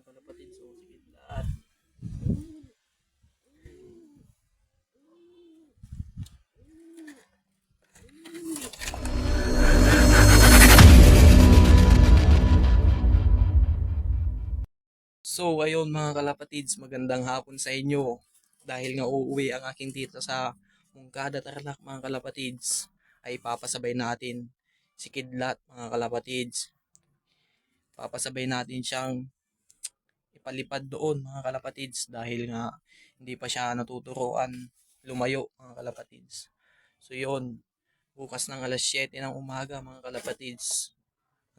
kalapatid. So, sige lahat. So, ayun mga kalapatids, magandang hapon sa inyo. Dahil nga uuwi ang aking tita sa Mungkada Tarlac mga kalapatids, ay papasabay natin si Kidlat mga kalapatids. Papasabay natin siyang ipalipad doon mga kalapatids dahil nga hindi pa siya natuturuan lumayo mga kalapatids. So yun, bukas ng alas 7 ng umaga mga kalapatids,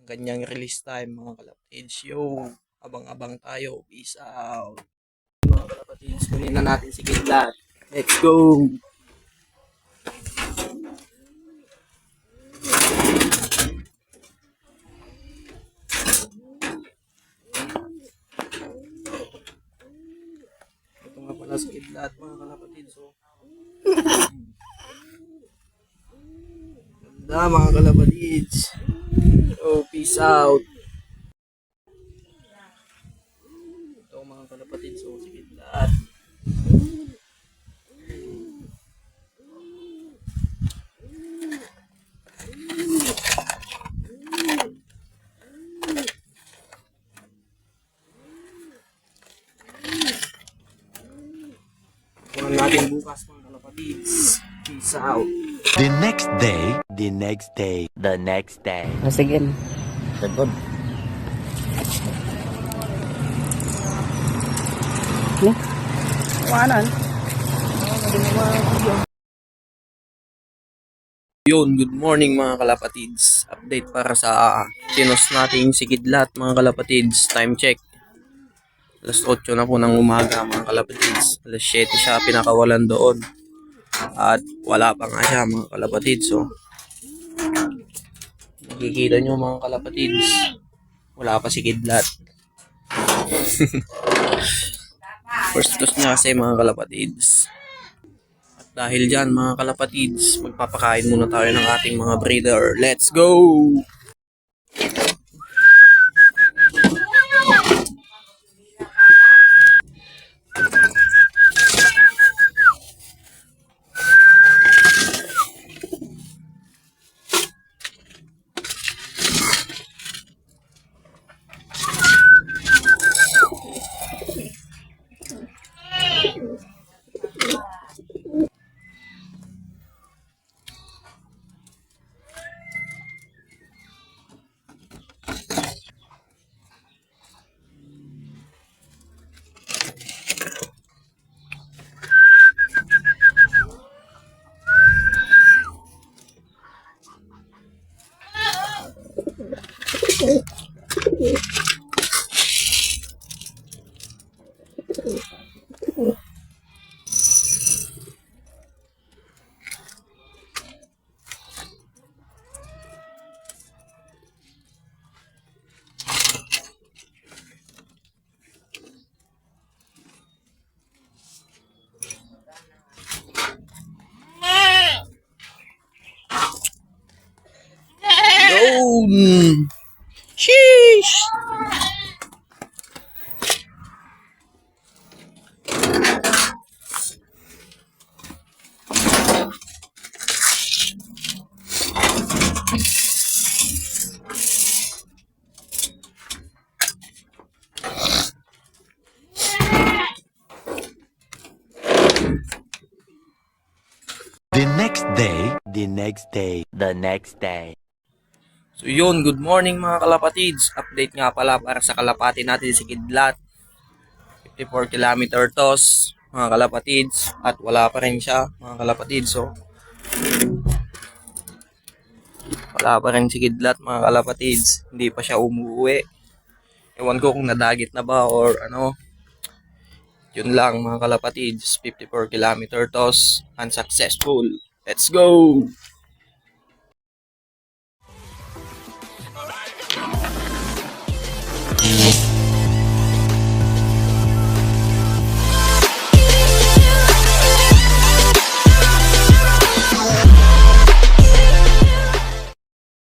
ang kanyang release time mga kalapatids. Yo, abang-abang tayo. Peace out. Mga kalapatids, kunin na natin si Kidlat. Let's go! Ito nga pala si Kidlat mga kalapatids. So, ganda mga kalapatids. So, peace out. Ito mga kalapatids. So, si Kidlat. Tingnan natin bukas mga kalapatids. Peace out. The next day, the next day, the next day. Sige. Sagod. Kumanan. Yun, good morning mga kalapatids. Update para sa chinos nating si Kidlat mga kalapatids. Time check. Alas 8 na po ng umaga mga kalapatids. Alas 7 siya pinakawalan doon. At wala pa nga siya mga kalapatids. So, nakikita nyo mga kalapatids. Wala pa si Kidlat. First toss niya kasi mga kalapatids. At dahil dyan mga kalapatids, magpapakain muna tayo ng ating mga breeder. Let's go! Yun! Sheesh! The next day, the next day, the next day. So yun, good morning mga kalapatids. Update nga pala para sa kalapati natin si Kidlat. 54 kilometer toss mga kalapatids. At wala pa rin siya mga kalapatids. So, wala pa rin si Kidlat mga kalapatids. Hindi pa siya umuwi. Ewan ko kung nadagit na ba or ano. Yun lang mga kalapatids. 54 kilometer toss. Unsuccessful. Let's go!